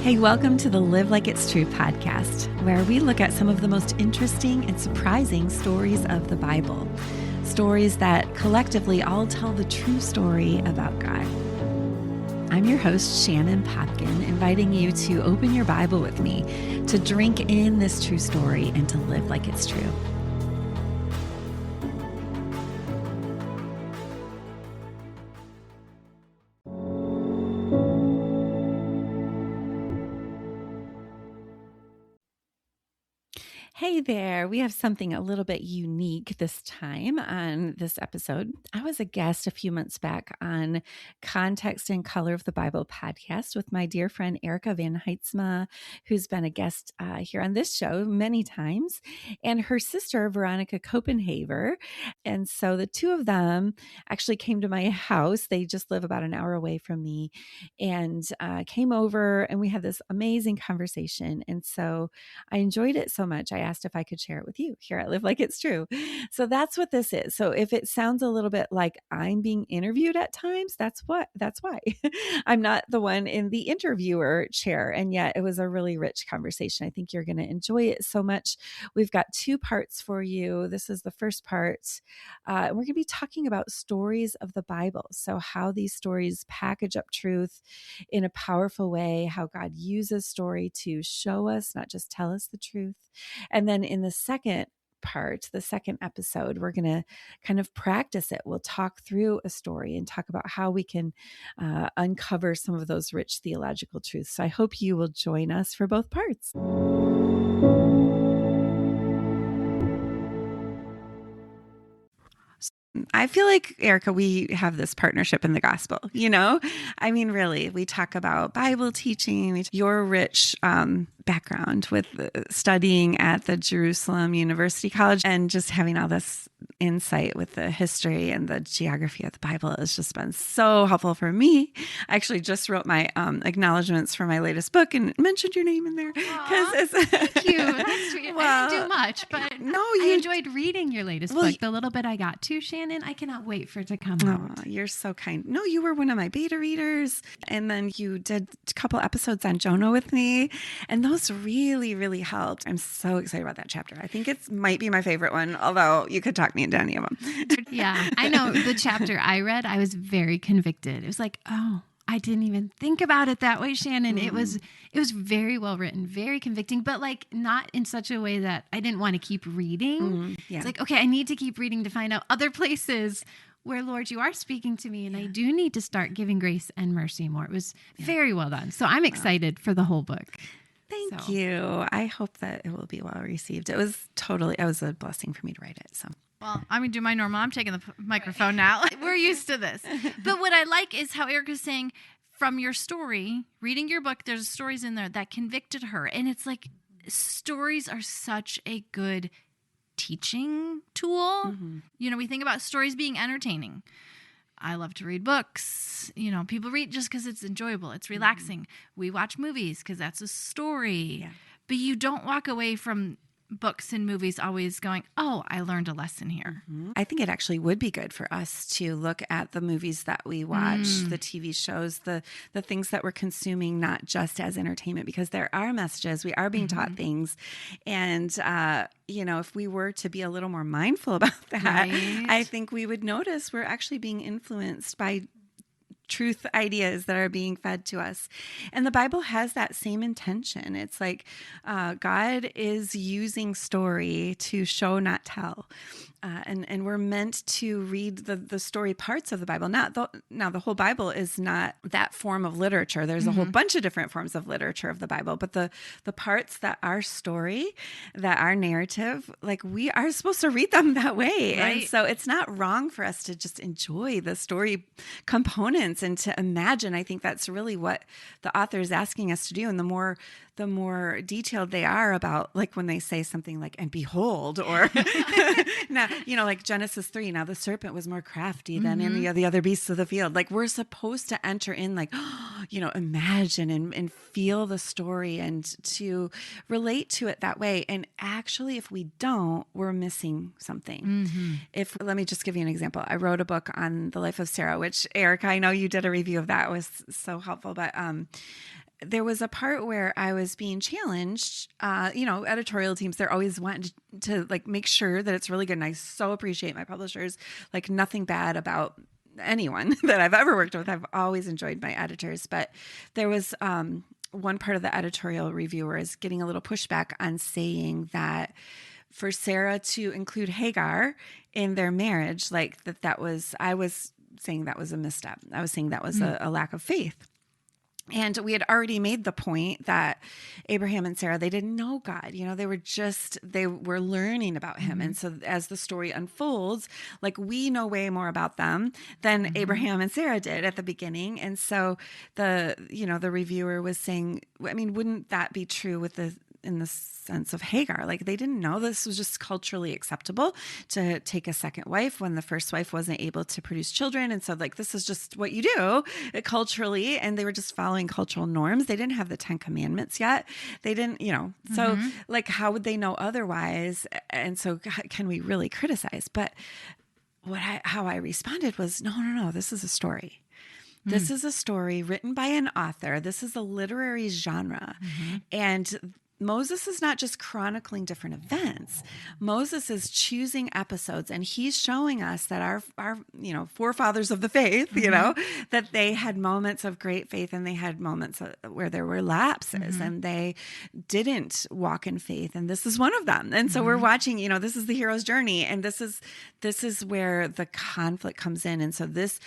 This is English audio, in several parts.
Hey, welcome to the Live Like It's True podcast, where we look at some of the most interesting and surprising stories of the Bible. Stories that collectively all tell the true story about God. I'm your host, Shannon Popkin, inviting you to open your Bible with me, to drink in this true story and to live like it's true. Hey there, we have something a little bit unique this time on this episode. I was a guest a few months back on Context and Color of the Bible podcast with my dear friend Erika VanHaitsma, who's been a guest here on this show many times, and her sister Veronica Copenhaver. And so the two of them actually came to my house. They just live about an hour away from me, and came over and we had this amazing conversation. And so I enjoyed it so much. I asked if I could share it with you here at Live Like It's True. So that's what this is. So if it sounds a little bit like I'm being interviewed at times, that's why. I'm not the one in the interviewer chair. And yet it was a really rich conversation. I think you're going to enjoy it so much. We've got two parts for you. This is the first part. We're going to be talking about stories of the Bible. So how these stories package up truth in a powerful way, how God uses story to show us, not just tell us the truth. And then in the second part, the second episode, we're going to kind of practice it. We'll talk through a story and talk about how we can uncover some of those rich theological truths. So I hope you will join us for both parts. I feel like, Erika, we have this partnership in the gospel, you know? I mean, really, we talk about Bible teaching, your rich background with studying at the Jerusalem University College and just having all this insight with the history and the geography of the Bible has just been so helpful for me. I actually just wrote my acknowledgments for my latest book and mentioned your name in there. Thank you. That's sweet. Well, I didn't do much, but I enjoyed reading your latest book. The little bit I got to, Shannon, I cannot wait for it to come out. You're so kind. No, you were one of my beta readers, and then you did a couple episodes on Jonah with me, and those really, really helped. I'm so excited about that chapter. I think it might be my favorite one, although you could talk me into any of them. Yeah, I know the chapter I read, I was very convicted. It was like, oh, I didn't even think about it that way, Shannon. It was very well written, very convicting, but like not in such a way that I didn't want to keep reading. Yeah. It's like, okay, I need to keep reading to find out other places where, Lord, you are speaking to me, and I do need to start giving grace and mercy more. It was very well done. So I'm excited for the whole book. Thank you. I hope that it will be well received. It was a blessing for me to write it. So. Well, I'm going to do my normal. I'm taking the microphone now. We're used to this. But what I like is how Erika's saying, from your story, reading your book, there's stories in there that convicted her. And it's like, stories are such a good teaching tool. Mm-hmm. You know, we think about stories being entertaining. I love to read books. You know, people read just because it's enjoyable. It's relaxing. Mm-hmm. We watch movies because that's a story. Yeah. But you don't walk away from books and movies always going, oh, I learned a lesson here. Mm-hmm. I think it actually would be good for us to look at the movies that we watch, the TV shows, the things that we're consuming, not just as entertainment, because there are messages. We are being taught things. And, you know, if we were to be a little more mindful about that, I think we would notice we're actually being influenced by truth ideas that are being fed to us. And the Bible has that same intention. It's like God is using story to show, not tell. And we're meant to read the story parts of the Bible. Now, the whole Bible is not that form of literature. There's a whole bunch of different forms of literature of the Bible. But the parts that are story, that are narrative, like we are supposed to read them that way. Right. And so it's not wrong for us to just enjoy the story components and to imagine. I think that's really what the author is asking us to do. And the more detailed they are about, like when they say something like, and behold, or now, you know, like Genesis 3, now the serpent was more crafty than any of the other beasts of the field. Like we're supposed to enter in, like, you know, imagine and feel the story and to relate to it that way. And actually, if we don't, we're missing something. Let me just give you an example. I wrote a book on the life of Sarah, which Erika, I know you did a review of that. It was so helpful, but there was a part where I was being challenged. Editorial teams, they're always wanting to like make sure that it's really good. And I so appreciate my publishers, like nothing bad about anyone that I've ever worked with. I've always enjoyed my editors, but there was one part of the editorial reviewer is getting a little pushback on saying that for Sarah to include Hagar in their marriage, like I was saying that was a misstep. I was saying that was a lack of faith. And we had already made the point that Abraham and Sarah, they didn't know God. They were learning about him. And so as the story unfolds, like we know way more about them than Abraham and Sarah did at the beginning. And so the reviewer was saying, I mean, wouldn't that be true in the sense of Hagar? Like they didn't know this was just culturally acceptable to take a second wife when the first wife wasn't able to produce children. And so like, this is just what you do culturally. And they were just following cultural norms. They didn't have the 10 Commandments yet. They didn't, so like, how would they know otherwise? And so can we really criticize? But how I responded was, no, this is a story. This is a story written by an author. This is a literary genre. And Moses is not just chronicling different events. Moses is choosing episodes, and he's showing us that our forefathers of the faith, that they had moments of great faith and they had moments where there were lapses and they didn't walk in faith. And this is one of them. And so we're watching, this is the hero's journey, and this is where the conflict comes in. And so this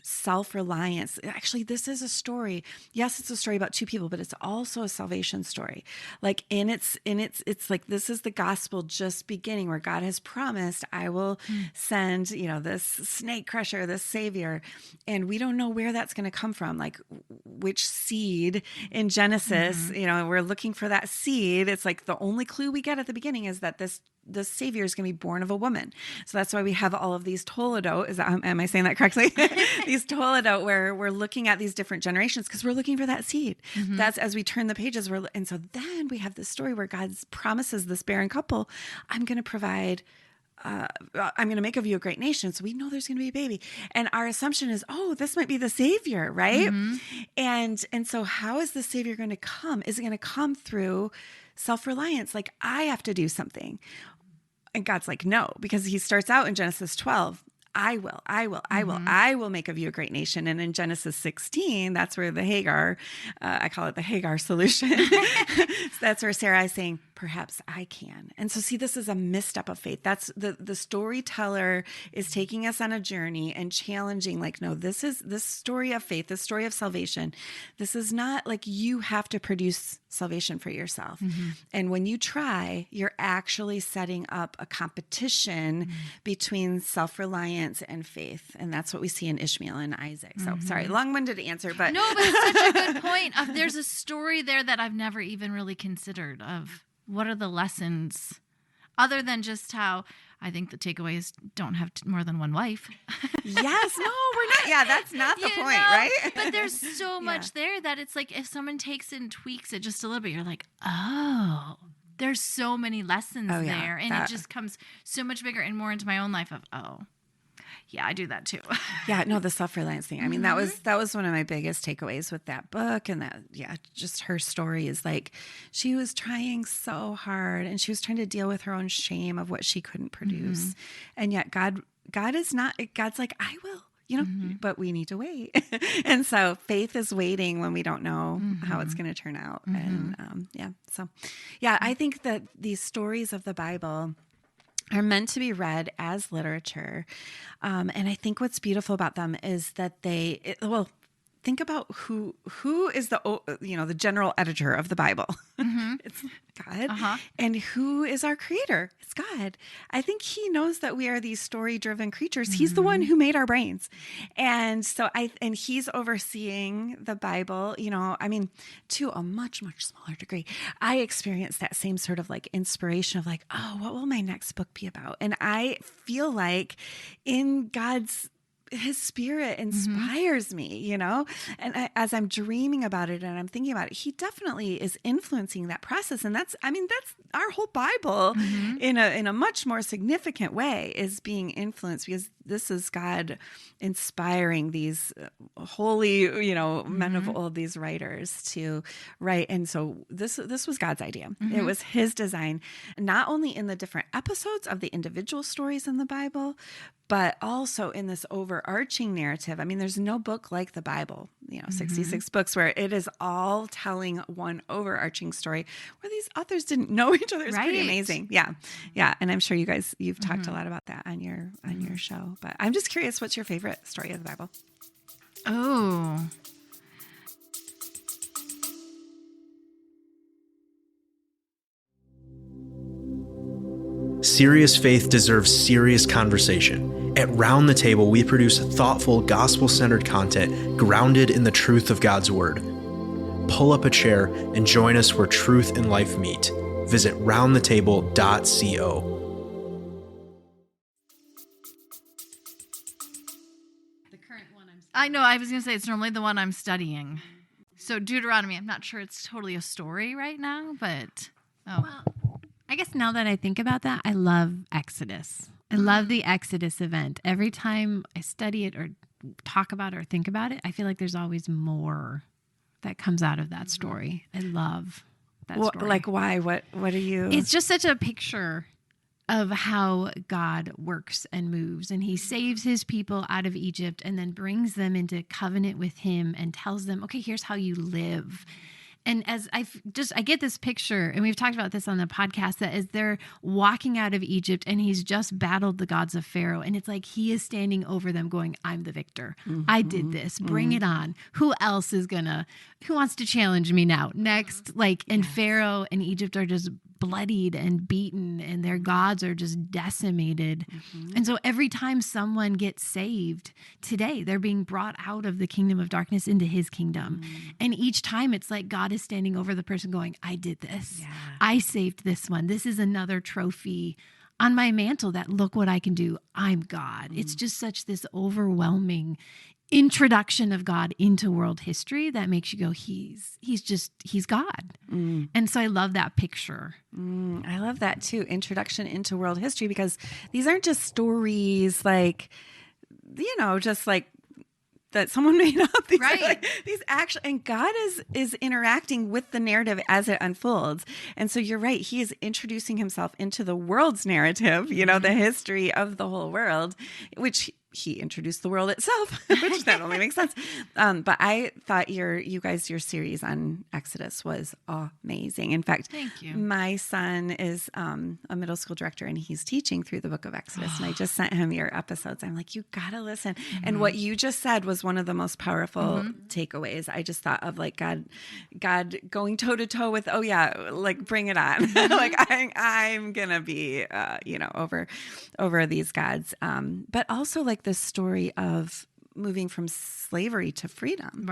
self-reliance. Actually, this is a story. Yes, it's a story about two people, but it's also a salvation story. Like it's like, this is the gospel just beginning, where God has promised, I will send, this snake crusher, this savior. And we don't know where that's going to come from. Like which seed in Genesis, we're looking for that seed. It's like the only clue we get at the beginning is that this savior is going to be born of a woman. So that's why we have all of these Toledot. Am I saying that correctly? These Toledot, where we're looking at these different generations because we're looking for that seed. That's as we turn the pages. And so then we have this story where God promises this barren couple, I'm going to provide, I'm going to make of you a great nation. So we know there's going to be a baby. And our assumption is, this might be the savior, right? And so how is the savior going to come? Is it going to come through self-reliance? Like I have to do something. And God's like, no, because he starts out in Genesis 12, I will make of you a great nation. And in Genesis 16, that's where the Hagar, I call it the Hagar solution. So that's where Sarah is saying, perhaps I can. And so see, this is a misstep of faith. That's the storyteller is taking us on a journey and challenging, like, no, this is this story of faith, this story of salvation. This is not like you have to produce salvation for yourself. And when you try, you're actually setting up a competition between self-reliance and faith. And that's what we see in Ishmael and Isaac. So sorry, long-winded answer, but no, but it's such a good point. There's a story there that I've never even really considered of what are the lessons other than just how I think the takeaway is don't have more than one wife. Yes, no, we're not. Yeah, that's not the point, right? But there's so much there that it's like if someone takes and tweaks it just a little bit, you're like, oh, there's so many lessons there. And it just comes so much bigger and more into my own life of, yeah, I do that too. Yeah, no, the self-reliance thing. I mean, that was one of my biggest takeaways with that book. And that, just her story is like, she was trying so hard and she was trying to deal with her own shame of what she couldn't produce. And yet God's like, I will, but we need to wait. And so faith is waiting when we don't know how it's going to turn out. And I think that these stories of the Bible are meant to be read as literature. And I think what's beautiful about them is that think about who is the general editor of the Bible. It's God. And who is our creator? It's God. I think he knows that we are these story-driven creatures. He's the one who made our brains. And so and he's overseeing the Bible, to a much, much smaller degree. I experienced that same sort of like inspiration of like, what will my next book be about? And I feel like in God's his spirit inspires me, you know, and as I'm dreaming about it and I'm thinking about it, he definitely is influencing that process. And that's our whole Bible in a much more significant way is being influenced, because this is God inspiring these holy, you know, men of old, these writers to write. And so this was God's idea. It was his design, not only in the different episodes of the individual stories in the Bible, but also in this overarching narrative. I mean, there's no book like the Bible, you know, 66 books where it is all telling one overarching story where these authors didn't know each other. It's pretty amazing. Yeah. Yeah. And I'm sure you've talked a lot about that on your show, but I'm just curious, what's your favorite story of the Bible? Oh, Serious faith deserves serious conversation. At Round the Table, we produce thoughtful, gospel-centered content grounded in the truth of God's Word. Pull up a chair and join us where truth and life meet. Visit roundthetable.co. I know. I was going to say it's normally the one I'm studying. So Deuteronomy, I'm not sure it's totally a story right now, but Well, I guess now that I think about that, I love Exodus. I love the Exodus event. Every time I study it or talk about it or think about it, I feel like there's always more that comes out of that story. I love that story. Like why? What are you? It's just such a picture of how God works and moves, and he saves his people out of Egypt and then brings them into covenant with him and tells them, okay, here's how you live. And as I get this picture, and we've talked about this on the podcast, that as they're walking out of Egypt and he's just battled the gods of Pharaoh, and it's like he is standing over them going, I'm the victor. I did this. Bring it on. Who else is who wants to challenge me now? Next, and Pharaoh and Egypt are just bloodied and beaten, and their gods are just decimated. And so every time someone gets saved today, they're being brought out of the kingdom of darkness into his kingdom. And each time it's like God is standing over the person going, I did this. Yeah. I saved this one. This is another trophy on my mantle that look what I can do. I'm God. It's just such this overwhelming introduction of God into world history that makes you go, he's God. And so I love that picture. I love that too. Introduction into world history, because these aren't just stories like, you know, just like that someone made up. These are like, these actual, and God is interacting with the narrative as it unfolds. And so you're right. He is introducing himself into the world's narrative, you know, the history of the whole world, which he introduced the world itself, which that only makes sense. But I thought your series on Exodus was amazing. In fact, thank you. My son is a middle school director, and he's teaching through the book of Exodus. And I just sent him your episodes. I'm like, you got to listen. And what you just said was one of the most powerful takeaways. I just thought of like God going toe to toe with, like bring it on. Like I'm going to be, over these gods. But also like the story of moving from slavery to freedom.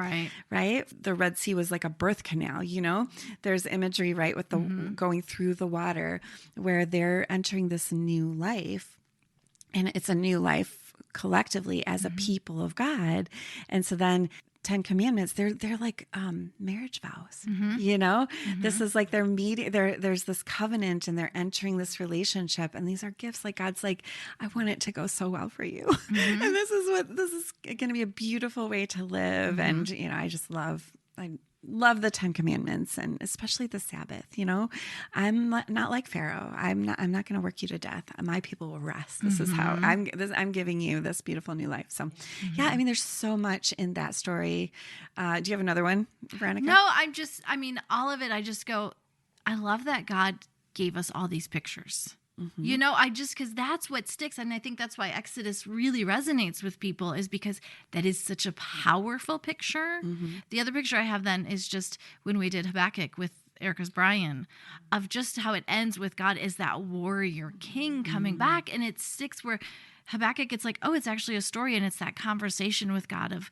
Right. The Red Sea was like a birth canal, you know, there's imagery, right, with the going through the water where they're entering this new life, and it's a new life collectively as a people of God. And so then 10 Commandments, they're like marriage vows, you know, this is like there's this covenant, and they're entering this relationship, and these are gifts. Like God's like, I want it to go so well for you. And this is going to be a beautiful way to live. And, you know, I love the 10 Commandments, and especially the Sabbath. You know, I'm not like Pharaoh. I'm not going to work you to death. My people will rest. This is how I'm giving you this beautiful new life. So yeah, I mean, there's so much in that story. Do you have another one, Veronica? No, all of it. I just go, I love that God gave us all these pictures. You know, because that's what sticks. And I think that's why Exodus really resonates with people, is because that is such a powerful picture. The other picture I have then is just when we did Habakkuk with Erika's Brian, of just how it ends with God as that warrior king coming back. And it sticks where Habakkuk, it's like, oh, it's actually a story. And it's that conversation with God of,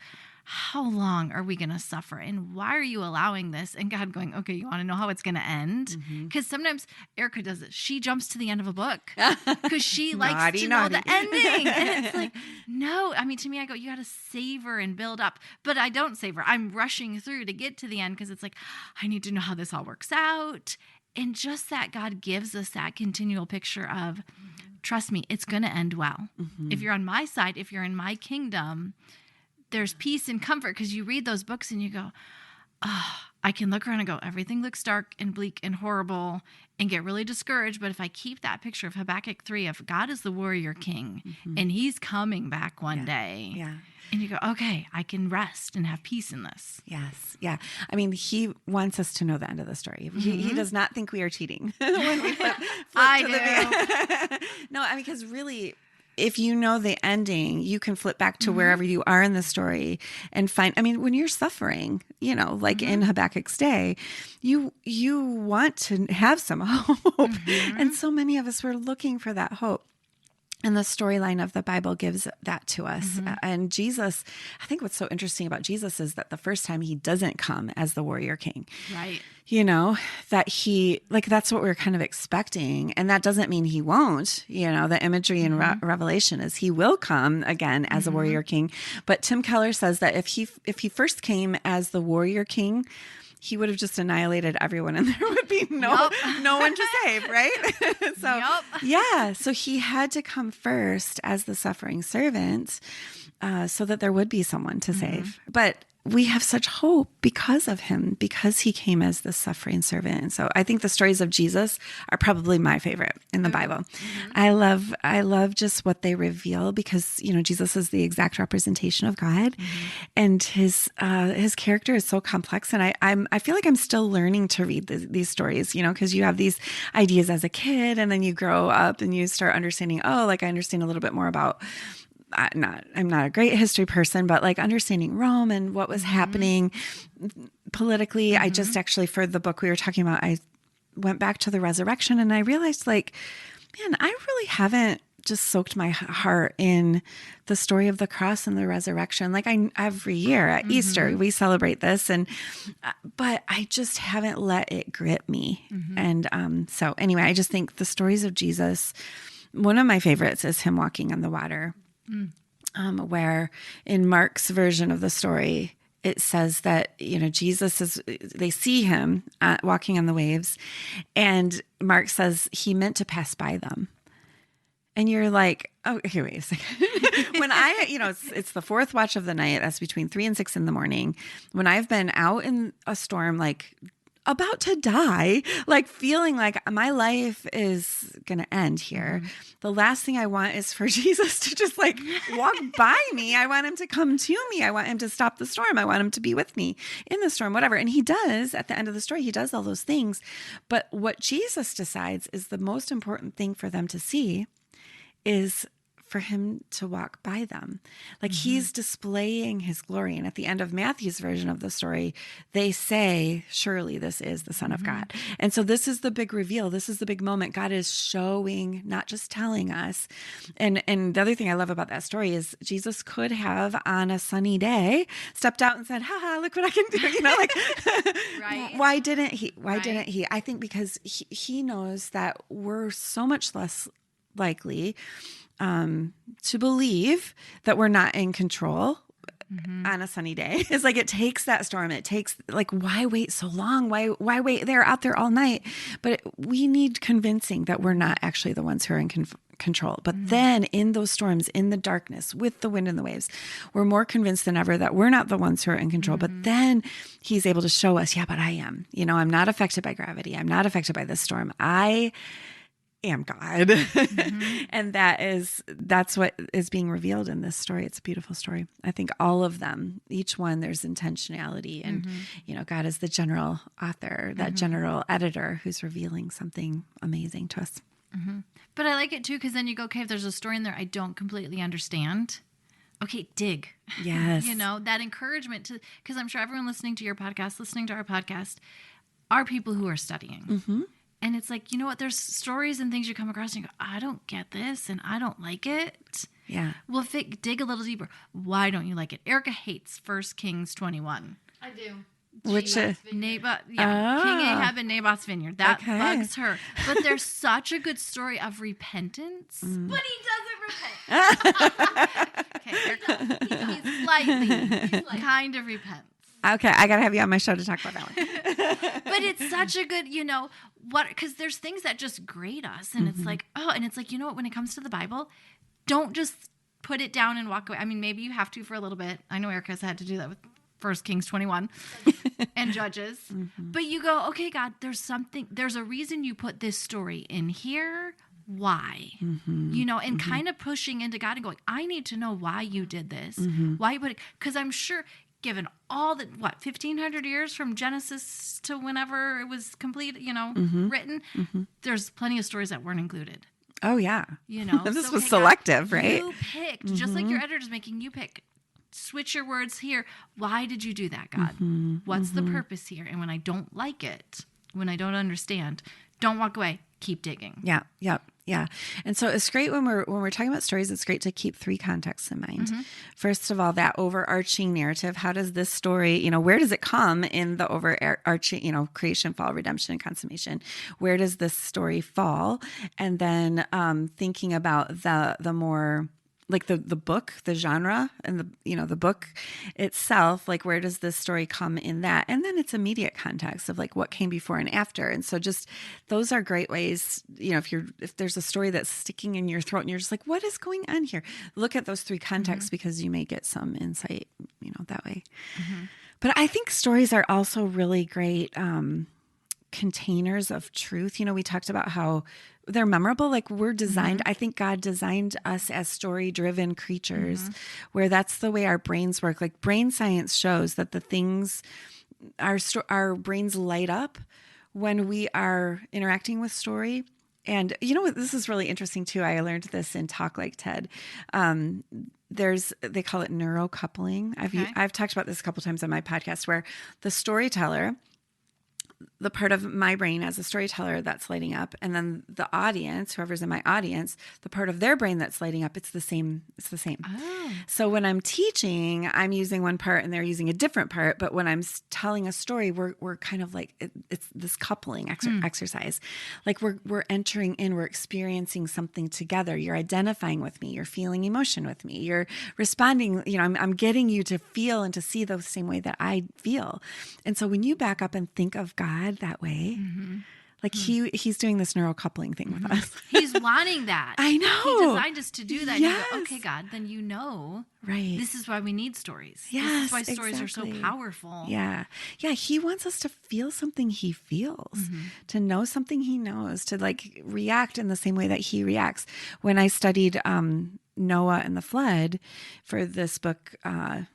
how long are we going to suffer? And why are you allowing this? And God going, okay, you want to know how it's going to end? Because sometimes Erika does it. She jumps to the end of a book because she likes to know the ending. And it's like, no, I mean, to me, I go, you got to savor and build up. But I don't savor. I'm rushing through to get to the end because it's like, I need to know how this all works out. And just that God gives us that continual picture of, trust me, it's going to end well. If you're on my side, if you're in my kingdom, there's peace and comfort because you read those books and you go, oh, I can look around and go, everything looks dark and bleak and horrible and get really discouraged. But if I keep that picture of Habakkuk 3 of God is the warrior king and he's coming back one day. Yeah. And you go, okay, I can rest and have peace in this. Yes. Yeah. I mean, he wants us to know the end of the story. He does not think we are cheating when we flip I do. No, I mean, because really, if you know the ending, you can flip back to wherever you are in the story and find, I mean, when you're suffering, you know, like in Habakkuk's day, you want to have some hope. And so many of us were looking for that hope. And the storyline of the Bible gives that to us. And Jesus, I think what's so interesting about Jesus is that the first time he doesn't come as the warrior king. Right. You know, that he, like, that's what we're kind of expecting. And that doesn't mean he won't. You know, the imagery in Revelation is he will come again as a warrior king. But Tim Keller says that if he first came as the warrior king, he would have just annihilated everyone and there would be no one to save, right? So he had to come first as the suffering servant so that there would be someone to save. But we have such hope because of him, because he came as the suffering servant. And so I think the stories of Jesus are probably my favorite in the Bible. I love just what they reveal because, you know, Jesus is the exact representation of God and his character is so complex. And I feel like I'm still learning to read these stories, you know, because you have these ideas as a kid and then you grow up and you start understanding, I understand a little bit more about I'm not a great history person, but like understanding Rome and what was happening politically. I just actually, for the book we were talking about, I went back to the resurrection and I realized like, man, I really haven't just soaked my heart in the story of the cross and the resurrection. Like every year at Easter, we celebrate this but I just haven't let it grip me. And so anyway, I just think the stories of Jesus, one of my favorites is him walking on the water. Where in Mark's version of the story, it says that, you know, they see him walking on the waves and Mark says he meant to pass by them. And you're like, oh, okay, wait a second. When it's the fourth watch of the night, that's between 3 and 6 in the morning. When I've been out in a storm, like about to die, like feeling like my life is going to end here. The last thing I want is for Jesus to just like walk by me. I want him to come to me. I want him to stop the storm. I want him to be with me in the storm, whatever. And he does at the end of the story, he does all those things. But what Jesus decides is the most important thing for them to see is for him to walk by them. Like he's displaying his glory. And at the end of Matthew's version of the story, they say, surely this is the Son of God. And so this is the big reveal. This is the big moment. God is showing, not just telling us. And the other thing I love about that story is Jesus could have on a sunny day stepped out and said, haha, look what I can do. You know, like, why didn't he? Why didn't he? I think because he knows that we're so much less likely to believe that we're not in control on a sunny day. It's like it takes that storm. It takes like, why wait so long? Why wait there out there all night? But we need convincing that we're not actually the ones who are in control. But then in those storms, in the darkness, with the wind and the waves, we're more convinced than ever that we're not the ones who are in control. But then he's able to show us, yeah, but I am. You know, I'm not affected by gravity. I'm not affected by this storm. I am God. And that's what is being revealed in this story. It's a beautiful story. I think all of them, each one, there's intentionality and, you know, God is the general author, that general editor who's revealing something amazing to us. But I like it too, because then you go, okay, if there's a story in there I don't completely understand, okay, dig. Yes. You know, that encouragement to, because I'm sure everyone listening to your podcast, listening to our podcast, are people who are studying. And it's like, you know what? There's stories and things you come across and you go, I don't get this and I don't like it. Yeah. Well, dig a little deeper. Why don't you like it? Erika hates 1 Kings 21. I do. Which King Ahab and Naboth's vineyard. That bugs her. But there's such a good story of repentance. But he doesn't repent. Okay, Erika, he slightly kind of repents. Okay, I gotta have you on my show to talk about that one. But it's such a good, because there's things that just grate us, and it's like, you know what? When it comes to the Bible, don't just put it down and walk away. I mean, maybe you have to for a little bit. I know Erica's had to do that with 1 Kings 21 and Judges, but you go, okay, God, there's a reason you put this story in here. Why? And kind of pushing into God and going, I need to know why you did this. Why you put it? Because I'm sure, given all the 1,500 years from Genesis to whenever it was completed, written, there's plenty of stories that weren't included. Oh yeah, this was selective, right? You picked, just like your editor's making you pick. Switch your words here. Why did you do that, God? What's the purpose here? And when I don't like it, when I don't understand, don't walk away. Keep digging. Yeah. And so it's great when we're talking about stories, it's great to keep three contexts in mind. First of all, that overarching narrative. How does this story, where does it come in the overarching, creation, fall, redemption, and consummation? Where does this story fall? And then thinking about the more like the book, the genre, and the book itself, like where does this story come in that? And then its immediate context of like what came before and after. And so just those are great ways, if there's a story that's sticking in your throat and you're just like, what is going on here? Look at those three contexts because you may get some insight, that way. But I think stories are also really great containers of truth. We talked about how they're memorable. Like we're designed, I think God designed us as story-driven creatures where that's the way our brains work. Like brain science shows that the things our brains light up when we are interacting with story. And you know what? This is really interesting too. I learned this in Talk Like TED. They call it neurocoupling. I've talked about this a couple times on my podcast where the storyteller, the part of my brain as a storyteller that's lighting up, and then the audience, whoever's in my audience, the part of their brain that's lighting up, it's the same. Oh. So when I'm teaching, I'm using one part and they're using a different part. But when I'm telling a story, we're kind of like, it's this coupling exercise. Like we're entering in, we're experiencing something together. You're identifying with me. You're feeling emotion with me. You're responding, I'm getting you to feel and to see the same way that I feel. And so when you back up and think of God that way, like he's doing this neurocoupling thing with us. He's wanting that. I know. He designed us to do that. Yes. You go, okay, God, then right. This is why we need stories. Yes, this is why stories are so powerful. Yeah. He wants us to feel something he feels, to know something he knows, to like react in the same way that he reacts. When I studied Noah and the flood for this book, kind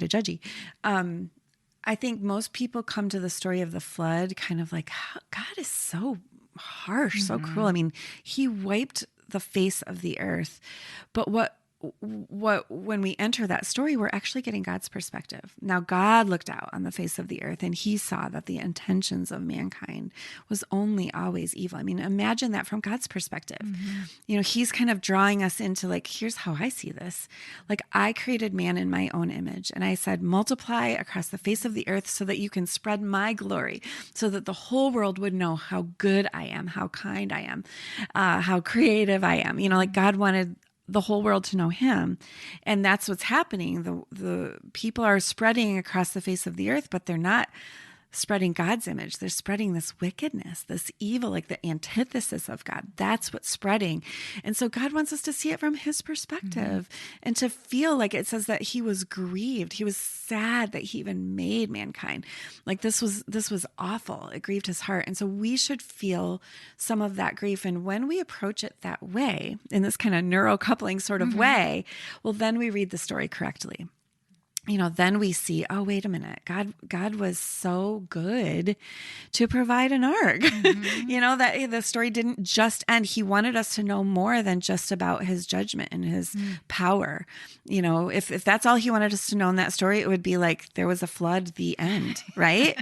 of judgy, I think most people come to the story of the flood kind of like, God is so harsh, so cruel. I mean, he wiped the face of the earth. But when we enter that story, we're actually getting God's perspective. Now, God looked out on the face of the earth and he saw that the intentions of mankind was only always evil. I mean, imagine that from God's perspective. He's kind of drawing us into like, here's how I see this. Like I created man in my own image. And I said, multiply across the face of the earth so that you can spread my glory, so that the whole world would know how good I am, how kind I am, how creative I am. Like God wanted the whole world to know him. And that's what's happening. The people are spreading across the face of the earth, but they're not spreading God's image. They're spreading this wickedness, this evil, like the antithesis of God. That's what's spreading. And so God wants us to see it from his perspective and to feel like it says that he was grieved. He was sad that he even made mankind. Like this was awful. It grieved his heart. And so we should feel some of that grief. And when we approach it that way, in this kind of neurocoupling sort of way, well, then we read the story correctly. then we see, oh, wait a minute. God was so good to provide an ark. That the story didn't just end. He wanted us to know more than just about his judgment and his power. If that's all he wanted us to know in that story, it would be like there was a flood, the end, right?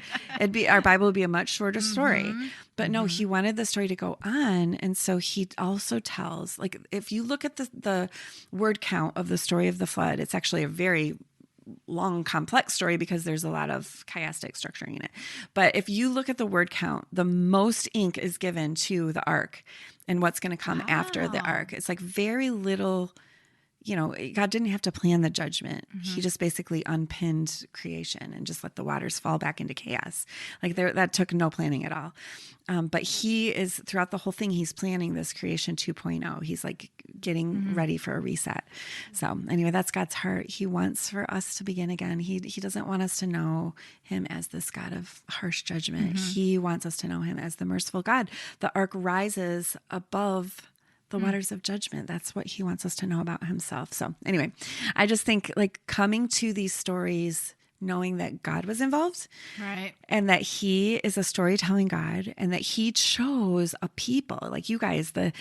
Our Bible would be a much shorter story. But no, he wanted the story to go on. And so he also tells, like, if you look at the word count of the story of the flood, it's actually a very long, complex story because there's a lot of chiastic structuring in it. But if you look at the word count, the most ink is given to the ark and what's going to come after the ark. It's like very little, God didn't have to plan the judgment. He just basically unpinned creation and just let the waters fall back into chaos. Like that took no planning at all. But he is, throughout the whole thing, he's planning this creation 2.0. He's like getting ready for a reset. So anyway, that's God's heart. He wants for us to begin again. He doesn't want us to know him as this God of harsh judgment. He wants us to know him as the merciful God. The ark rises above the waters of judgment. That's what he wants us to know about himself. So anyway, I just think like coming to these stories, knowing that God was involved, right, and that he is a storytelling God, and that he chose a people like you guys, the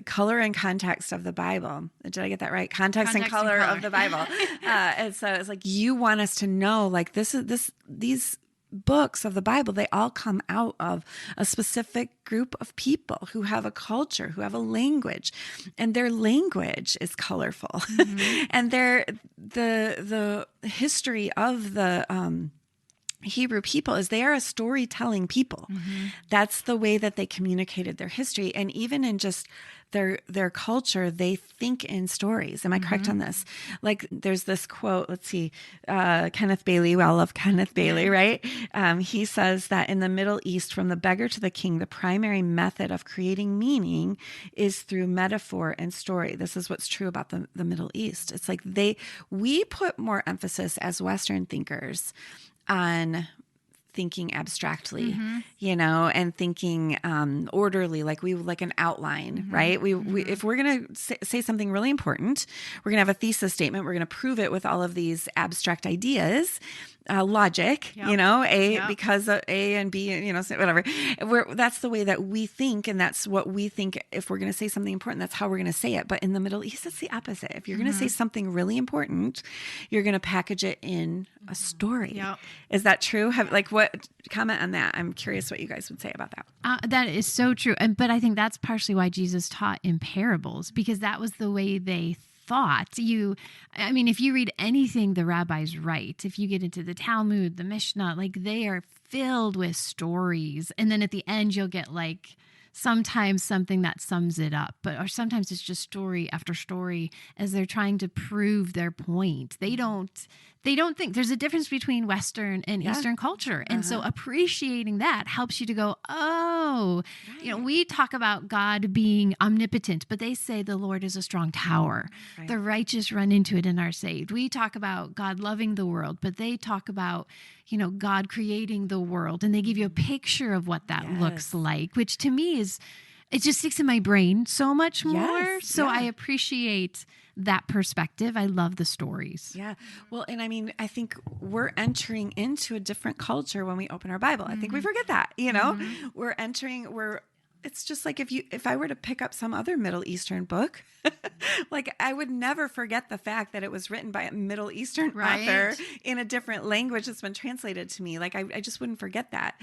color and context of the Bible. Did I get that right? Context and color of the Bible. And so it's like, you want us to know, like, these books of the Bible, they all come out of a specific group of people who have a culture, who have a language, and their language is colorful. And the history of the Hebrew people is they are a storytelling people. That's the way that they communicated their history. And even in just their culture, they think in stories. Am I correct on this? Like there's this quote, let's see, Kenneth Bailey, we all love Kenneth Bailey, right? He says that in the Middle East, from the beggar to the king, the primary method of creating meaning is through metaphor and story. This is what's true about the Middle East. It's like we put more emphasis as Western thinkers on thinking abstractly, and thinking orderly, like an outline, right? We if we're going to say something really important, we're going to have a thesis statement. We're going to prove it with all of these abstract ideas, logic, because of A and B, whatever. That's the way that we think, and that's what we think. If we're going to say something important, that's how we're going to say it. But in the Middle East, it's the opposite. If you're going to say something really important, you're going to package it in a story. Yep. Is that true? What comment on that? I'm curious what you guys would say about that. That is so true. But I think that's partially why Jesus taught in parables, because that was the way they thought. If you read anything the rabbis write, if you get into the Talmud, the Mishnah, like they are filled with stories. And then at the end, you'll get like sometimes something that sums it up, or sometimes it's just story after story as they're trying to prove their point. They don't think there's a difference between Western and Eastern culture. And so appreciating that helps you to go, oh, right. We talk about God being omnipotent, but they say the Lord is a strong tower. Right. The righteous run into it and are saved. We talk about God loving the world, but they talk about, God creating the world, and they give you a picture of what that looks like, which to me it just sticks in my brain so much more. Yes, so I appreciate that perspective. I love the stories. Yeah. Well, and I think we're entering into a different culture when we open our Bible. I think we forget that, it's just like if I were to pick up some other Middle Eastern book, like I would never forget the fact that it was written by a Middle Eastern author in a different language that's been translated to me. Like I just wouldn't forget that.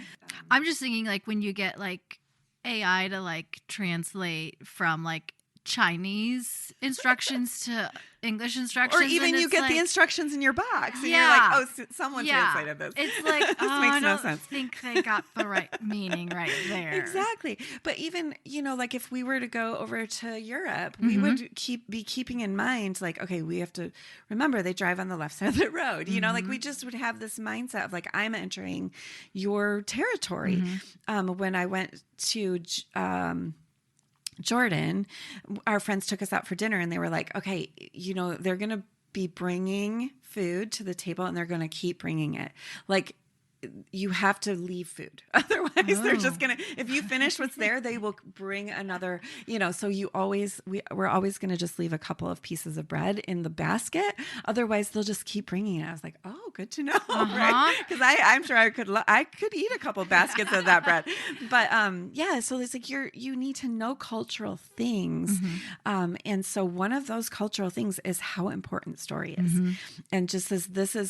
I'm just thinking like when you get like AI to like translate from like Chinese instructions to English instructions, or even you get the instructions in your box, and you're like, "Oh, someone translated this." It's like, this makes no sense. I think they got the right meaning right there. Exactly. But even like if we were to go over to Europe, we would be keeping in mind, like, okay, we have to remember they drive on the left side of the road. Like we just would have this mindset of like, I'm entering your territory. When I went to Jordan, our friends took us out for dinner, and they were like, okay, they're going to be bringing food to the table, and they're going to keep bringing it. Like you have to leave food. Otherwise they're just going to, if you finish what's there, they will bring another, so we're always going to just leave a couple of pieces of bread in the basket. Otherwise they'll just keep bringing it. I was like, oh, good to know. Right. Cause I'm sure I could eat a couple baskets of that bread, but, so it's like you need to know cultural things. And so one of those cultural things is how important story is. And just as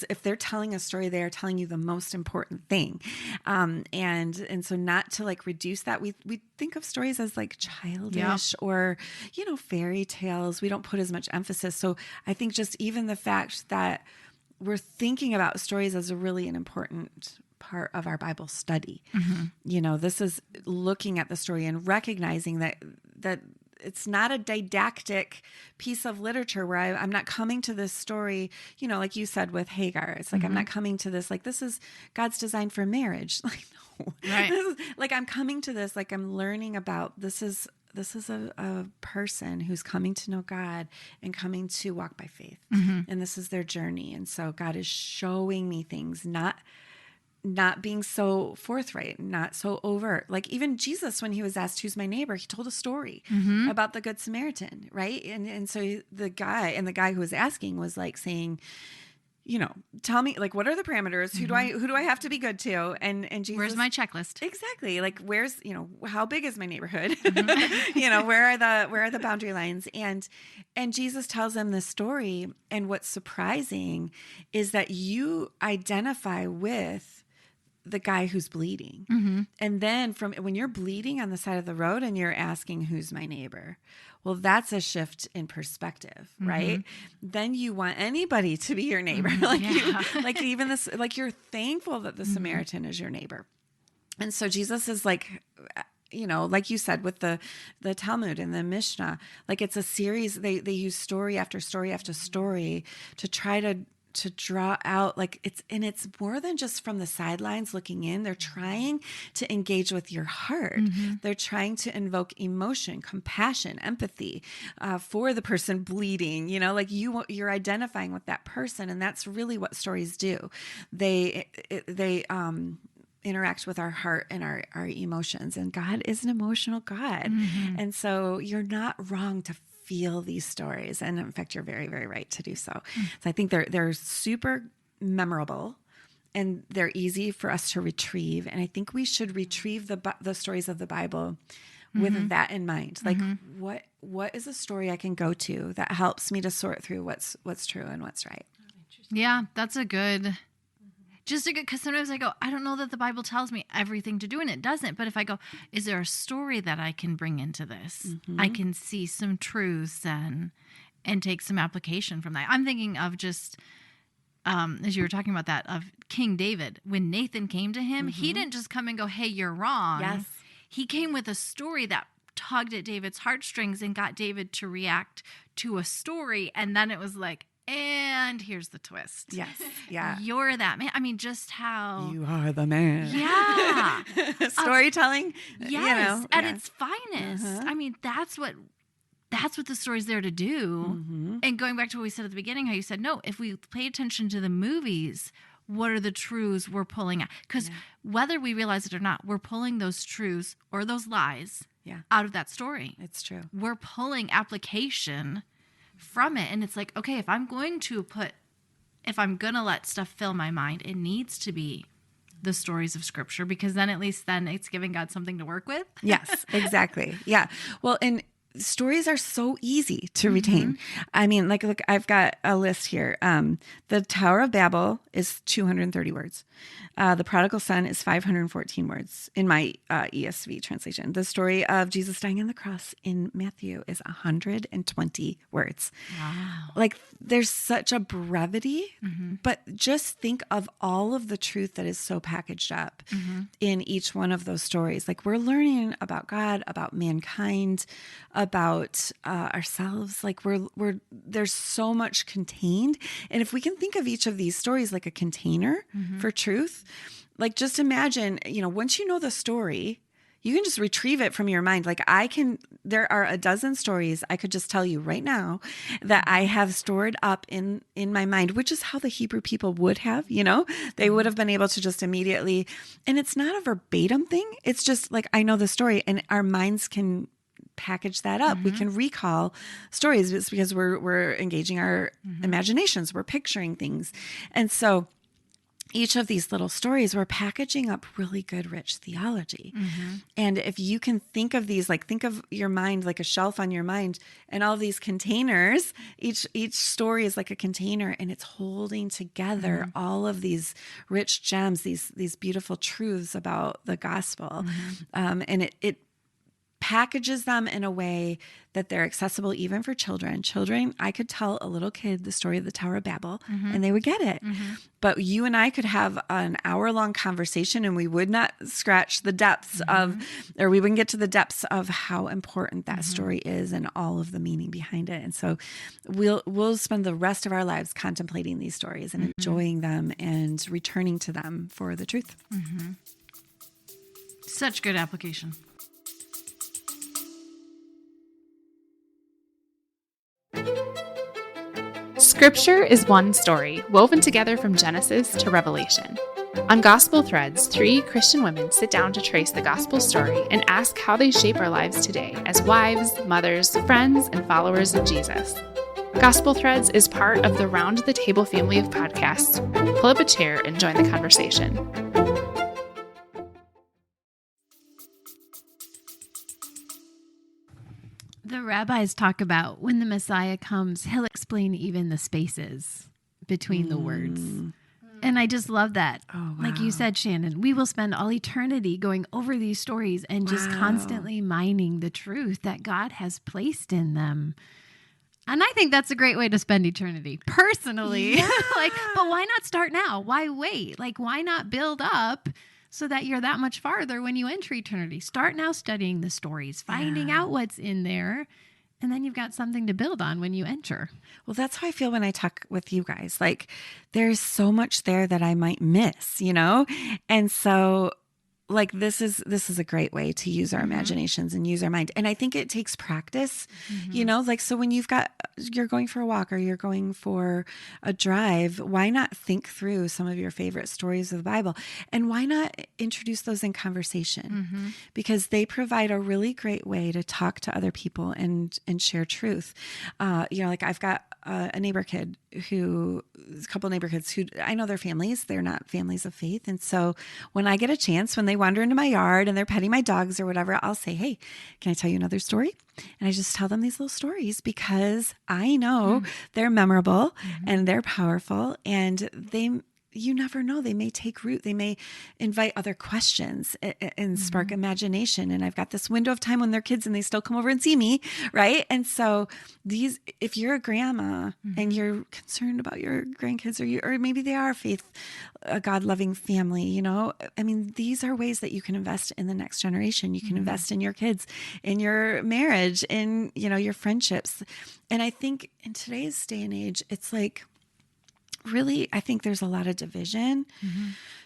if they're telling a story, they are telling you the most important thing. And so not to like reduce that. We think of stories as like childish or, fairy tales. We don't put as much emphasis. So I think just even the fact that we're thinking about stories as an important part of our Bible study. This is looking at the story and recognizing that it's not a didactic piece of literature where I'm not coming to this story, like you said with Hagar. It's like, I'm not coming to this, like, this is God's design for marriage. Like, no. Right. Like, I'm coming to this, like, I'm learning about, this is a person who's coming to know God and coming to walk by faith. And this is their journey. And so God is showing me things, not being so forthright, not so overt. Like even Jesus, when he was asked, who's my neighbor, he told a story about the Good Samaritan, right? And so the guy who was asking was like saying, tell me, like, what are the parameters? Who do I have to be good to? And Jesus, where's my checklist? Exactly. Like, where's, how big is my neighborhood? Where are the boundary lines? And Jesus tells them this story. And what's surprising is that you identify with the guy who's bleeding. And then when you're bleeding on the side of the road and you're asking, who's my neighbor? Well, that's a shift in perspective, right? Then you want anybody to be your neighbor. You're thankful that the Samaritan is your neighbor. And so Jesus is like, like you said, with the Talmud and the Mishnah, like it's a series, they use story after story after story to try to draw out, like it's more than just from the sidelines looking in. They're trying to engage with your heart. They're trying to invoke emotion, compassion, empathy for the person bleeding, like you're identifying with that person. And that's really what stories do. They interact with our heart and our emotions, and God is an emotional God. And so you're not wrong to feel these stories. And in fact, you're very, very right to do so. So I think they're super memorable and they're easy for us to retrieve. And I think we should retrieve the stories of the Bible with that in mind. Like what is a story I can go to that helps me to sort through what's true and what's right? Yeah, that's a good... because sometimes I go, I don't know that the Bible tells me everything to do, and it doesn't. But if I go, is there a story that I can bring into this? I can see some truths and take some application from that. I'm thinking of just, as you were talking about that, of King David. When Nathan came to him, he didn't just come and go, hey, you're wrong. Yes. He came with a story that tugged at David's heartstrings and got David to react to a story. And then it was like, and here's the twist. Yes. Yeah. You're that man. I mean, just how... You are the man. Yeah. Storytelling. Yes. At its finest. I mean, that's what the story's there to do. And going back to what we said at the beginning, how you said, no, if we pay attention to the movies, what are the truths we're pulling out? Because whether we realize it or not, we're pulling those truths or those lies out of that story. It's true. We're pulling application from it. And it's like, okay, if I'm going to let stuff fill my mind, it needs to be the stories of Scripture, because then at least it's giving God something to work with. Yes, exactly. Yeah. Well, and stories are so easy to retain. I mean, like, look, I've got a list here. The Tower of Babel is 230 words. The Prodigal Son is 514 words in my ESV translation. The story of Jesus dying on the cross in Matthew is 120 words. Wow. Like, there's such a brevity, but just think of all of the truth that is so packaged up in each one of those stories. Like, we're learning about God, about mankind, about ourselves. Like, there's so much contained. And if we can think of each of these stories like a container for truth, like, just imagine, once you know the story, You can just retrieve it from your mind. Like there are a dozen stories I could just tell you right now that I have stored up in my mind, which is how the Hebrew people would have, they would have been able to just immediately, and it's not a verbatim thing. It's just like, I know the story and our minds can package that up. We can recall stories. It's because we're engaging our imaginations. We're picturing things. And so each of these little stories, we're packaging up really good, rich theology. And if you can think of these, like think of your mind like a shelf on your mind and all these containers, each story is like a container and it's holding together all of these rich gems, these beautiful truths about the gospel. And it packages them in a way that they're accessible even for children. I could tell a little kid the story of the Tower of Babel and they would get it. But you and I could have an hour-long conversation and we would not scratch the depths or we wouldn't get to the depths of how important that story is and all of the meaning behind it. And so we'll spend the rest of our lives contemplating these stories and enjoying them and returning to them for the truth. Such good application. Scripture is one story woven together from Genesis to Revelation. On Gospel Threads, 3 Christian women sit down to trace the gospel story and ask how they shape our lives today as wives, mothers, friends, and followers of Jesus. Gospel Threads is part of the Round the Table family of podcasts. Pull up a chair and join the conversation. The rabbis talk about when the Messiah comes, he'll explain even the spaces between the words. And I just love that. Oh, wow. Like you said, Shannon, we will spend all eternity going over these stories and just constantly mining the truth that God has placed in them. And I think that's a great way to spend eternity, personally. Yeah. But why not start now? Why wait? Why not build up so that you're that much farther when you enter eternity? Start now studying the stories, finding out what's in there, and then you've got something to build on when you enter. Well, that's how I feel when I talk with you guys. There's so much there that I might miss, And so this is a great way to use our imaginations and use our mind. And I think it takes practice, so when you're going for a walk or you're going for a drive, why not think through some of your favorite stories of the Bible? And why not introduce those in conversation? Because they provide a really great way to talk to other people and share truth. I've got a couple neighbor kids who I know their families, they're not families of faith. And so when I get a chance, when they wander into my yard and they're petting my dogs or whatever, I'll say, hey, can I tell you another story? And I just tell them these little stories because I know they're memorable and they're powerful and you never know. They may take root. They may invite other questions and spark imagination. And I've got this window of time when they're kids and they still come over and see me, right? And so if you're a grandma and you're concerned about your grandkids or maybe they are a God-loving family, these are ways that you can invest in the next generation. You can invest in your kids, in your marriage, in, your friendships. And I think in today's day and age, it's really, I think there's a lot of division.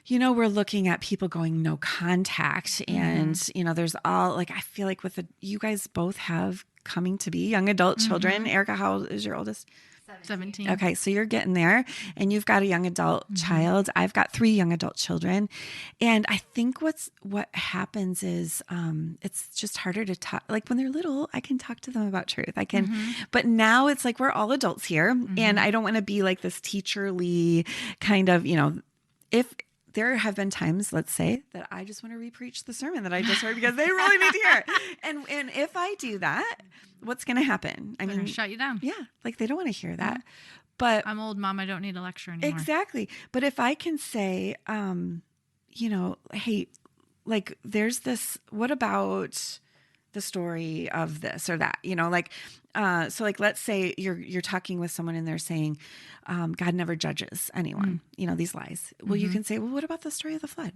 We're looking at people going no contact and, there's all I feel like you guys both have coming to be young adult children. Erika, how old is your oldest? 17. Okay. So you're getting there and you've got a young adult child. I've got 3 young adult children. And I think what happens is, it's just harder to talk. When they're little, I can talk to them about truth. I can, but now it's we're all adults here and I don't want to be this teacherly kind of, if there have been times, let's say, that I just want to repreach the sermon that I just heard because they really need to hear it. And if I do that, what's going to happen? They're going to shut you down. Yeah. They don't want to hear that. But I'm old, Mom. I don't need a lecture anymore. Exactly. But if I can say, hey, there's this, what about the story of this or that, let's say you're talking with someone and they're saying, God never judges anyone, these lies. Well, you can say, well, what about the story of the flood?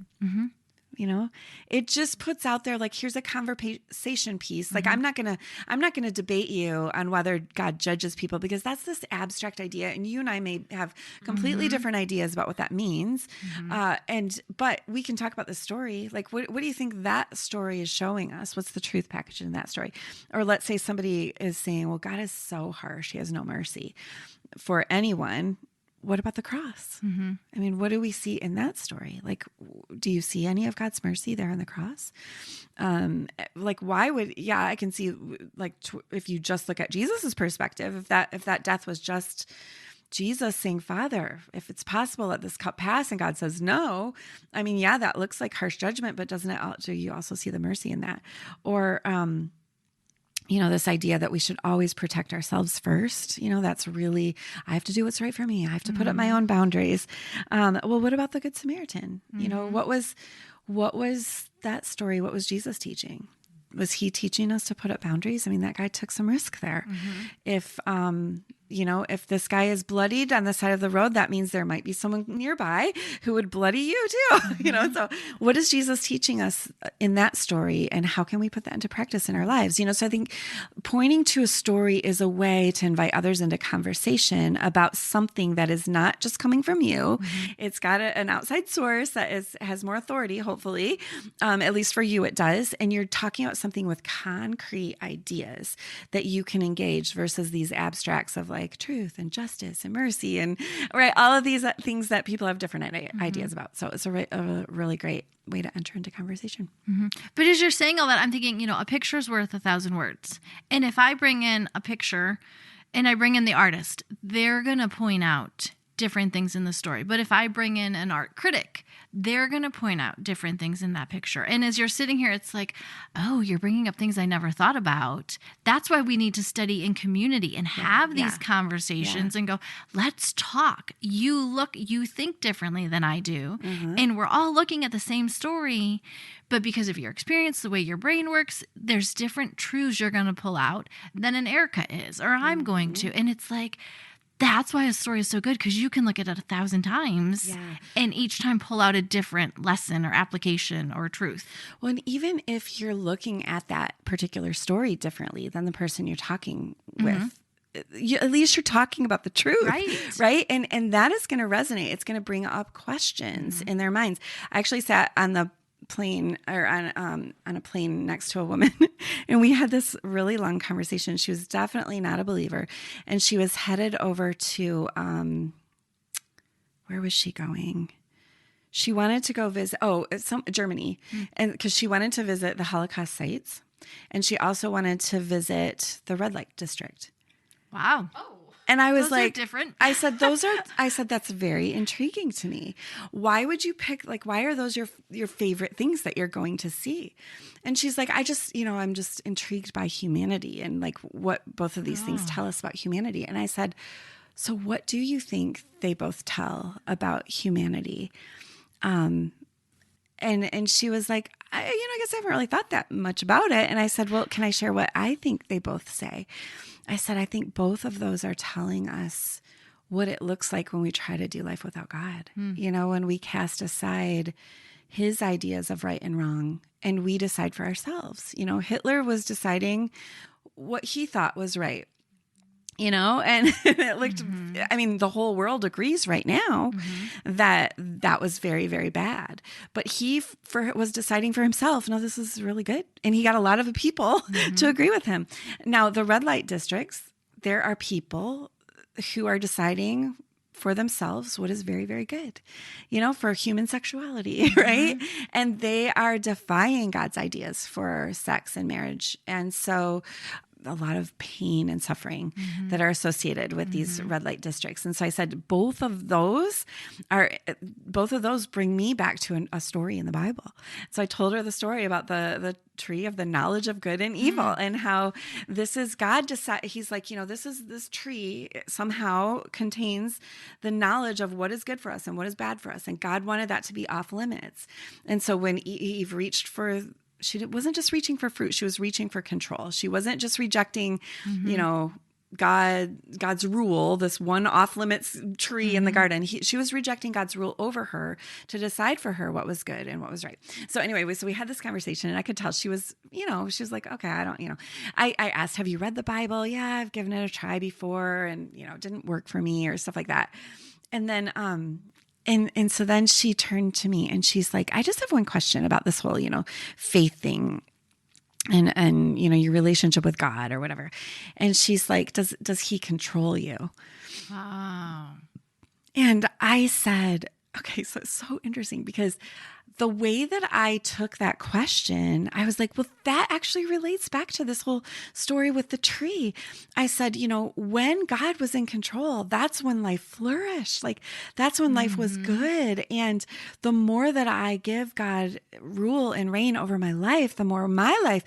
It just puts out there, like, here's a conversation piece. Like, I'm not going to debate you on whether God judges people, because that's this abstract idea. And you and I may have completely different ideas about what that means. But we can talk about the story. Like, what do you think that story is showing us? What's the truth package in that story? Or let's say somebody is saying, well, God is so harsh. He has no mercy for anyone. What about the cross? I mean, what do we see in that story? Like, do you see any of God's mercy there on the cross? Like, why would, I can see, like, if you just look at Jesus's perspective, if that death was just Jesus saying, Father, if it's possible, let this cup pass, and God says no. I mean, that looks like harsh judgment, but do you also see the mercy in that? Or, this idea that we should always protect ourselves first, that's really, I have to do what's right for me. I have to put up my own boundaries. Well, what about the Good Samaritan? What was that story? What was Jesus teaching? Was he teaching us to put up boundaries? I mean, that guy took some risk there. If this guy is bloodied on the side of the road, that means there might be someone nearby who would bloody you too. So what is Jesus teaching us in that story, and how can we put that into practice in our lives? So I think pointing to a story is a way to invite others into conversation about something that is not just coming from you. It's got an outside source that has more authority, hopefully, at least for you it does. And you're talking about something with concrete ideas that you can engage versus these abstracts of like truth and justice and mercy and all of these things that people have different ideas about. So it's a really great way to enter into conversation. But as you're saying all that, I'm thinking, a picture's worth 1,000 words. And if I bring in a picture and I bring in the artist, they're going to point out different things in the story. But if I bring in an art critic, they're going to point out different things in that picture. And as you're sitting here, it's like, oh, you're bringing up things I never thought about. That's why we need to study in community and have these conversations and go, let's talk. You think differently than I do. And we're all looking at the same story. But because of your experience, the way your brain works, there's different truths you're going to pull out than an Erika is, or I'm going to. And it's like, that's why a story is so good, because you can look at it 1,000 times and each time pull out a different lesson or application or truth. Well, and even if you're looking at that particular story differently than the person you're talking with, at least you're talking about the truth, right? And that is going to resonate. It's going to bring up questions in their minds. I actually sat on the plane or on a plane next to a woman and we had this really long conversation. She was definitely not a believer, and she was headed over to where was she going? She wanted to go visit Germany, and because she wanted to visit the Holocaust sites, and she also wanted to visit the red light district. Wow. And I was those like, are different. I said, that's very intriguing to me. Why would you pick, why are those your favorite things that you're going to see? And she's like, I'm just intrigued by humanity and what both of these things tell us about humanity. And I said, so what do you think they both tell about humanity? And she was like, I guess I haven't really thought that much about it. And I said, well, can I share what I think they both say? I said, I think both of those are telling us what it looks like when we try to do life without God. When we cast aside his ideas of right and wrong and we decide for ourselves. Hitler was deciding what he thought was right. And it looked, I mean, the whole world agrees right now that was very, very bad. But he was deciding for himself, no, this is really good. And he got a lot of people to agree with him. Now, the red light districts, there are people who are deciding for themselves what is very, very good, for human sexuality, right? And they are defying God's ideas for sex and marriage. And so a lot of pain and suffering that are associated with these red light districts. And so I said, both of those bring me back to a story in the Bible. So I told her the story about the tree of the knowledge of good and evil and how this is God decide. He's like, this tree somehow contains the knowledge of what is good for us and what is bad for us. And God wanted that to be off limits. And so when Eve reached for, she wasn't just reaching for fruit. She was reaching for control. She wasn't just rejecting, God's rule, this one off limits tree in the garden. She was rejecting God's rule over her to decide for her what was good and what was right. So anyway, so we had this conversation, and I could tell she was, she was like, okay, I don't, I asked, have you read the Bible? Yeah, I've given it a try before, and it didn't work for me or stuff like that. And then, and so then she turned to me and she's like, I just have one question about this whole, faith thing. And your relationship with God or whatever. And she's like, does he control you? Wow. And I said, okay, so it's so interesting because the way that I took that question, I was like, well, that actually relates back to this whole story with the tree. I said, when God was in control, that's when life flourished. Like that's when life was good. And the more that I give God rule and reign over my life, the more my life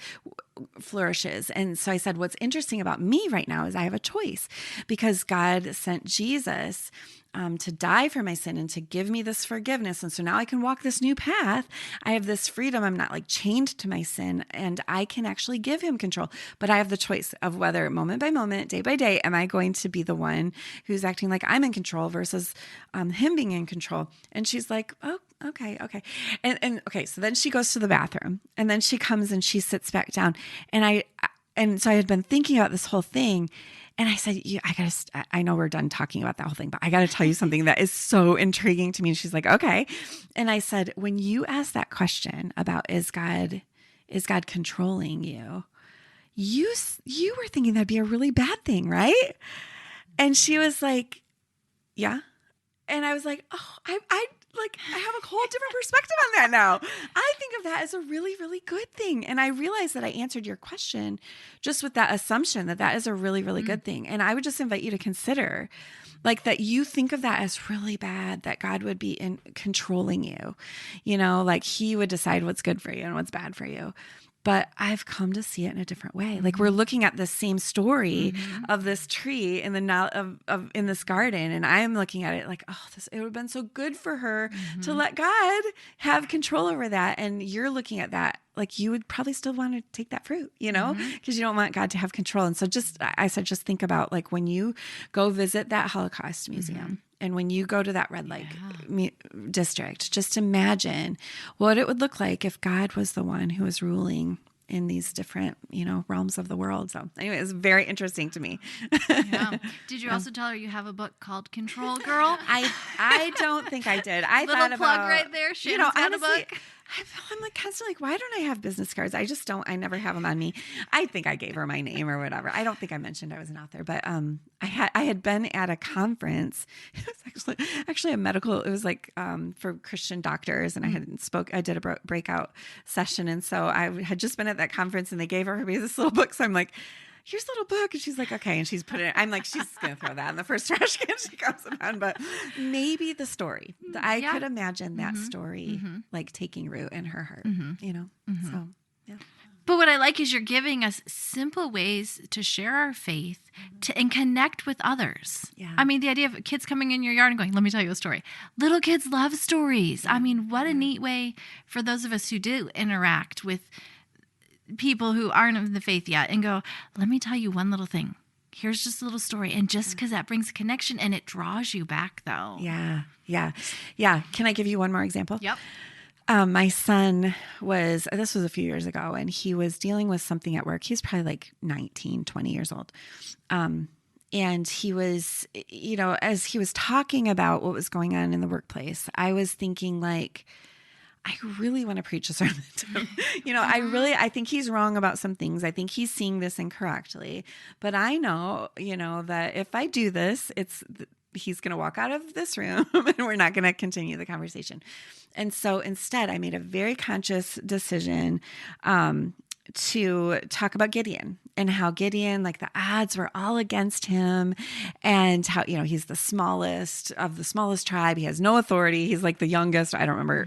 flourishes. And so I said, what's interesting about me right now is I have a choice because God sent Jesus to die for my sin and to give me this forgiveness. And so now I can walk this new path. I have this freedom. I'm not like chained to my sin, and I can actually give him control. But I have the choice of whether moment by moment, day by day, am I going to be the one who's acting like I'm in control versus him being in control. And she's like, oh, okay. And okay. So then she goes to the bathroom, and then she comes and she sits back down. And so I had been thinking about this whole thing. And I said, I know we're done talking about that whole thing, but I got to tell you something that is so intriguing to me. And she's like, okay. And I said, when you asked that question about, is God controlling you? You were thinking that'd be a really bad thing, right? And she was like, yeah. And I was like, oh, I have a whole different perspective on that now. I think of that as a really, really good thing. And I realized that I answered your question just with that assumption that is a really, really good thing. And I would just invite you to consider like that you think of that as really bad, that God would be controlling you, like he would decide what's good for you and what's bad for you. But I've come to see it in a different way. Like we're looking at the same story of this tree in in this garden, and I am looking at it like, oh, it would have been so good for her to let God have control over that. And you're looking at that like you would probably still want to take that fruit, because you don't want God to have control. And so I said, just think about like when you go visit that Holocaust museum. And when you go to that red light district, just imagine what it would look like if God was the one who was ruling in these different, realms of the world. So anyway, it's very interesting to me. Yeah. Did you also tell her you have a book called Control Girl? I don't think I did. I Little thought plug about, right there. Shannon's got a book. I'm like constantly like, why don't I have business cards? I never have them on me. I think I gave her my name or whatever. I don't think I mentioned I was an author, but I had been at a conference. It was actually a medical, it was like for Christian doctors, and I did a breakout session. And so I had just been at that conference, and they gave her this little book. So I'm like, here's a little book. And she's like, okay. And she's put it, I'm like, she's going to throw that in the first trash can she comes upon. But maybe the story, I could imagine that story like taking root in her heart, So, yeah. But what I like is you're giving us simple ways to share our faith and connect with others. Yeah. I mean, the idea of kids coming in your yard and going, let me tell you a story. Little kids love stories. I mean, what a neat way for those of us who do interact with people who aren't in the faith yet and go, let me tell you one little thing. Here's just a little story. And just because that brings a connection and it draws you back though. Yeah. Can I give you one more example? Yep. My son this was a few years ago, and he was dealing with something at work. He's probably like 19, 20 years old. And he was, as he was talking about what was going on in the workplace, I was thinking like, I really want to preach a sermon to him. I think he's wrong about some things. I think he's seeing this incorrectly, but I know, that if I do this, he's going to walk out of this room and we're not going to continue the conversation. And so instead I made a very conscious decision, to talk about Gideon and how Gideon, like the odds were all against him, and how, he's the smallest of the smallest tribe. He has no authority. He's like the youngest. I don't remember.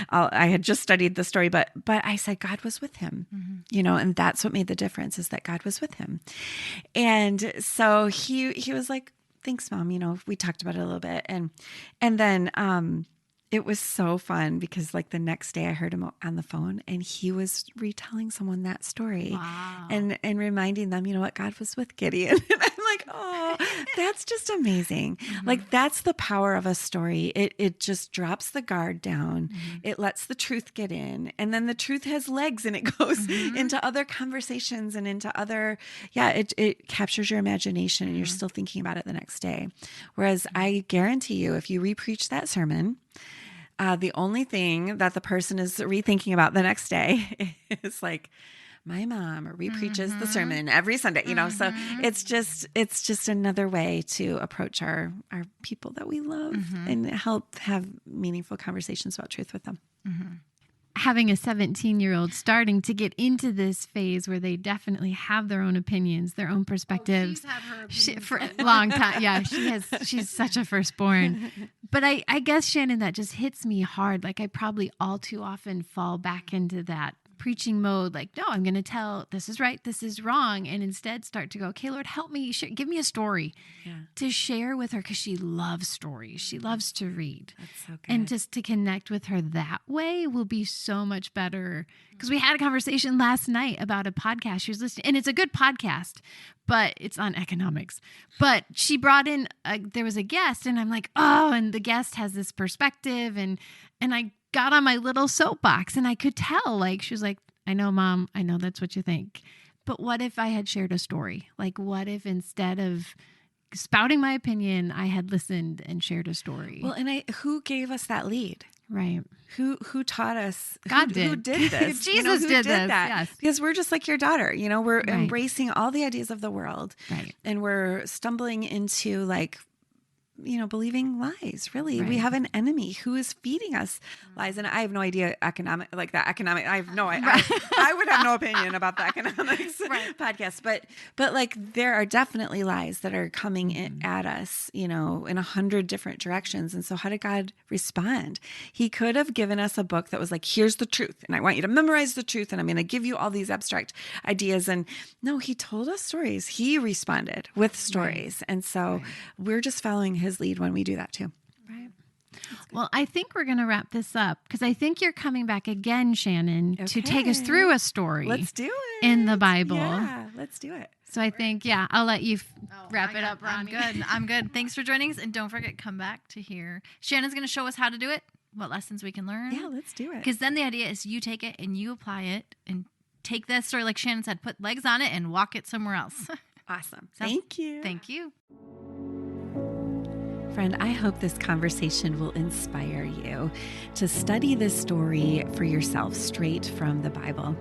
I had just studied the story, but I said God was with him, and that's what made the difference, is that God was with him. And so he was like, thanks, Mom. We talked about it a little bit. And then, it was so fun because like the next day I heard him on the phone, and he was retelling someone that story. Wow. and reminding them, what, God was with Gideon. And I'm like, Oh, that's just amazing. Like, that's the power of a story. It just drops the guard down. It lets the truth get in. And then the truth has legs and it goes into other conversations and into other, it captures your imagination and you're still thinking about it the next day. Whereas I guarantee you, if you repreach that sermon, the only thing that the person is rethinking about the next day is like, my mom repreaches the sermon every Sunday, so it's just another way to approach our people that we love and help have meaningful conversations about truth with them. Having a 17-year-old starting to get into this phase where they definitely have their own opinions, their own perspectives. She's had her opinions For a long time. Yeah, she's such a firstborn. But I guess, Shannon, that just hits me hard. Like, I probably all too often fall back into that preaching mode, like, no, I'm going to tell this is right, this is wrong, and instead start to go, okay, Lord, help me, give me a story to share with her, because she loves stories. She loves to read. That's so good. And just to connect with her that way will be so much better. Because we had a conversation last night about a podcast she was listening, and it's a good podcast, but it's on economics. But she brought in, there was a guest, and I'm like, oh, and the guest has this perspective, and I got on my little soapbox, and I could tell, like, she was like, I know, Mom, I know that's what you think. But what if I had shared a story? Like, what if instead of spouting my opinion, I had listened and shared a story? Well, and who gave us that lead? Right. Who taught us? God Who did this? Jesus who did this. that? Yes. Because we're just like your daughter. We're embracing all the ideas of the world. Right. And we're stumbling into, like, believing lies, really. Right. We have an enemy who is feeding us lies. And I have no idea I have no idea. I would have no opinion about the economics podcast, but like, there are definitely lies that are coming in at us, in 100 different directions. And so how did God respond? He could have given us a book that was like, here's the truth, and I want you to memorize the truth, and I'm going to give you all these abstract ideas. And no, he told us stories. He responded with stories. And so we're just following his lead when we do that too. Right. Well, I think we're going to wrap this up, because I think you're coming back again, Shannon, to take us through a story. Let's do it. In the Bible. Yeah, let's do it. So I think, I'll let you wrap it up, I'm Ronnie. I'm good. Thanks for joining us. And don't forget, come back to hear. Shannon's going to show us how to do it, what lessons we can learn. Yeah, let's do it. Because then the idea is you take it and you apply it and take that story, like Shannon said, put legs on it and walk it somewhere else. Awesome. So, Thank you. Thank you. Friend, I hope this conversation will inspire you to study this story for yourself straight from the Bible.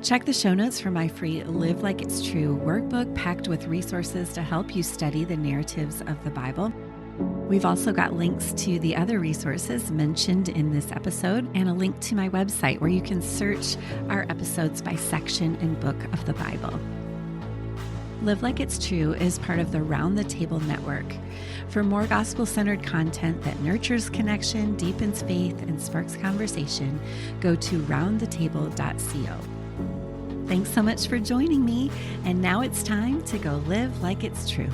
Check the show notes for my free Live Like It's True workbook packed with resources to help you study the narratives of the Bible. We've also got links to the other resources mentioned in this episode and a link to my website where you can search our episodes by section and book of the Bible. Live Like It's True is part of the Round the Table network. For more gospel-centered content that nurtures connection, deepens faith, and sparks conversation, go to roundthetable.co. Thanks so much for joining me, and now it's time to go live like it's true.